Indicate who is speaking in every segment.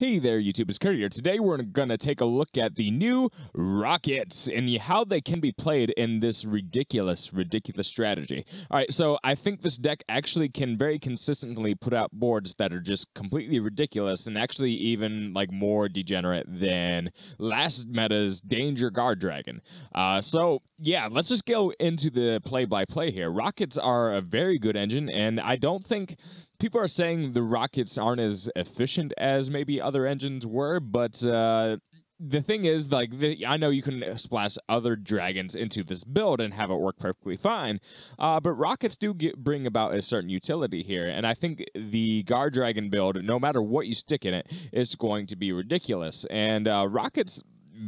Speaker 1: Hey there, YouTube. It's Kurt here. Today we're going to take a look at the new Rockets and how they can be played in this ridiculous strategy. All right, so I think this deck actually can very consistently put out boards that are just completely ridiculous and actually even like more degenerate than last meta's Danger Guard Dragon. So yeah, let's just go into the play-by-play here. Rockets are a very good engine, and I don't think people are saying the Rockets aren't as efficient as maybe other engines were, but the thing is, like, I know you can splash other dragons into this build and have it work perfectly fine, but Rockets do bring about a certain utility here, and I think the Guard Dragon build, no matter what you stick in it, is going to be ridiculous, and Rockets,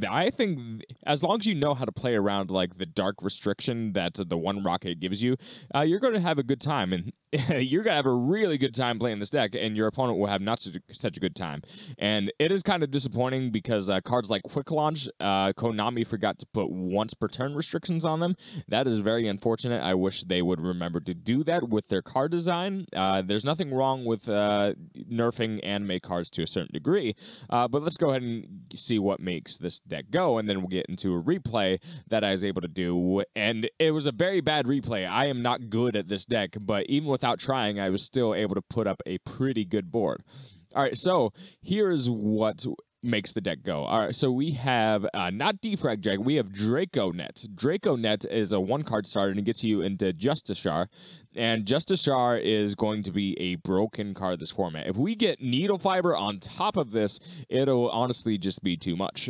Speaker 1: I think as long as you know how to play around like the dark restriction that the one rocket gives you, you're going to have a good time, and you're going to have a really good time playing this deck, and your opponent will have not such a good time. And it is kind of disappointing because cards like Quick Launch, Konami forgot to put once per turn restrictions on them. That is very unfortunate. I wish they would remember to do that with their card design. There's nothing wrong with nerfing anime cards to a certain degree, but let's go ahead and see what makes this deck go, and then we'll get into a replay that I was able to do, and it was a very bad replay. I am not good at this deck, but even without trying, I was still able to put up a pretty good board. All right, so here's what makes the deck go. All right, so we have not Defrag Dragon, we have Draco Net. Draco Net is a one-card starter and it gets you into Justiciar, and Justiciar is going to be a broken card this format. If we get Needle Fiber on top of this, it'll honestly just be too much.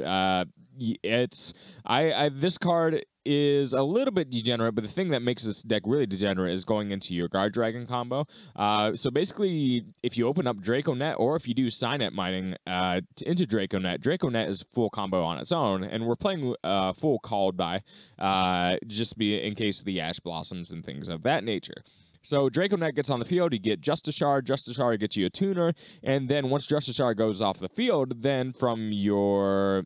Speaker 1: This card is a little bit degenerate, but the thing that makes this deck really degenerate is going into your Guard Dragon combo. So basically, if you open up Draco Net, or if you do Signet Mining into Draco Net is full combo on its own, and we're playing full Called By, just be in case of the Ash Blossoms and things of that nature. So Draco Net gets on the field, you get Justiciar, Justiciar gets you a tuner, and then once Justiciar goes off the field, then from your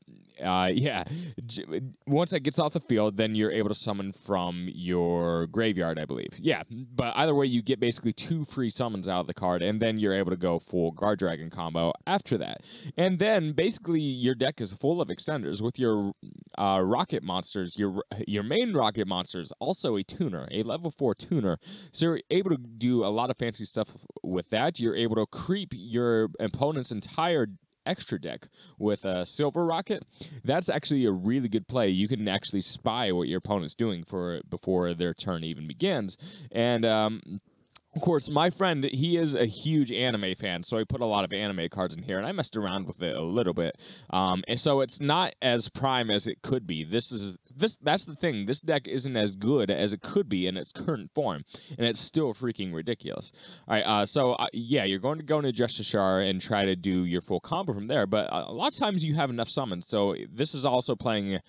Speaker 1: once that gets off the field, then you're able to summon from your graveyard, I believe. Yeah, but either way, you get basically 2 free summons out of the card, and then you're able to go full Guard Dragon combo after that. And then basically your deck is full of extenders with your rocket monsters. Your main rocket monster is also a tuner, a level 4 tuner. So you're able to do a lot of fancy stuff with that. You're able to creep your opponent's entire extra deck with a Silver Rocket. That's actually a really good play. You can actually spy what your opponent's doing before their turn even begins. And of course, my friend, he is a huge anime fan, so I put a lot of anime cards in here, and I messed around with it a little bit. And so it's not as prime as it could be. That's the thing. This deck isn't as good as it could be in its current form, and it's still freaking ridiculous. All right, yeah, you're going to go into Justiciar and try to do your full combo from there, but a lot of times you have enough summons, so this is also playing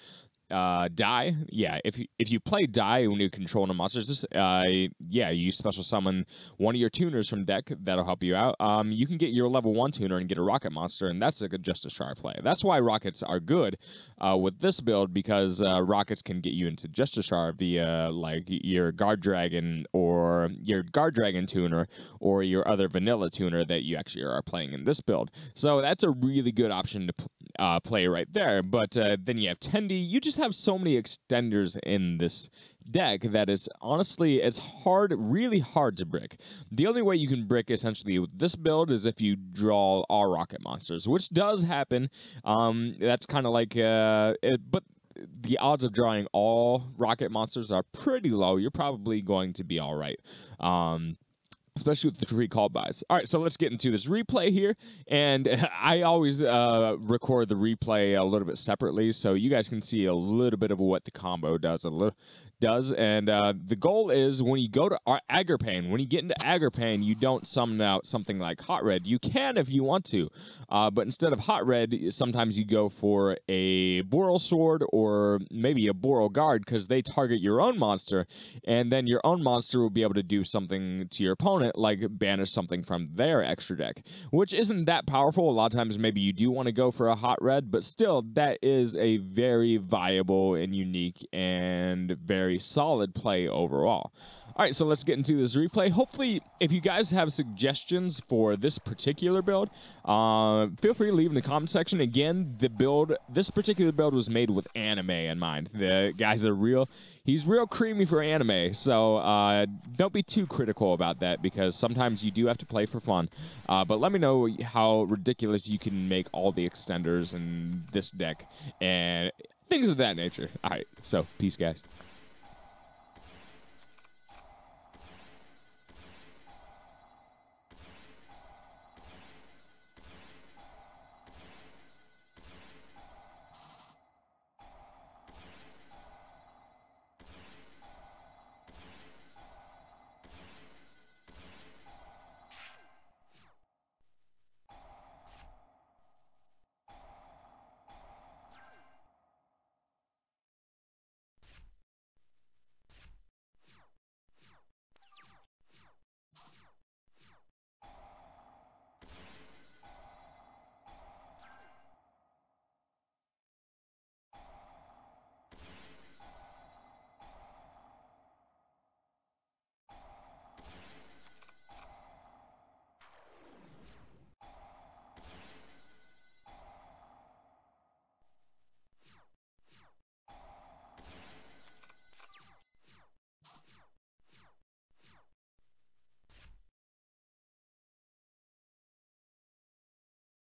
Speaker 1: Die. Yeah, if you play Die when you're controlling the monsters, yeah, you special summon one of your tuners from deck. That'll help you out. You can get your level 1 tuner and get a rocket monster, and that's a good Justiciar play. That's why rockets are good with this build, because rockets can get you into Justiciar via like your Guard Dragon or your Guard Dragon tuner or your other vanilla tuner that you actually are playing in this build. So that's a really good option to play right there. But then you have Tendi. You just have so many extenders in this deck that it's honestly, it's really hard to brick. The only way you can brick essentially with this build is if you draw all rocket monsters, which does happen. That's kind of like but the odds of drawing all rocket monsters are pretty low. You're probably going to be all right. Especially with the 3 call buys. All right, so let's get into this replay here. And I always record the replay a little bit separately, so you guys can see a little bit of what the combo does. And the goal is when you go to Agripane, when you get into Agripane, you don't summon out something like Hot Red. You can if you want to, but instead of Hot Red, sometimes you go for a Boral Sword or maybe a Boral Guard, because they target your own monster, and then your own monster will be able to do something to your opponent, like banish something from their extra deck, which isn't that powerful. A lot of times maybe you do want to go for a Hot Red, but still, that is a very viable and unique and very solid play overall. All right, so let's get into this replay. Hopefully, if you guys have suggestions for this particular build, feel free to leave in the comment section. Again, this particular build was made with anime in mind. The guy's he's real creamy for anime, so don't be too critical about that because sometimes you do have to play for fun. But let me know how ridiculous you can make all the extenders in this deck and things of that nature. All right, so peace, guys.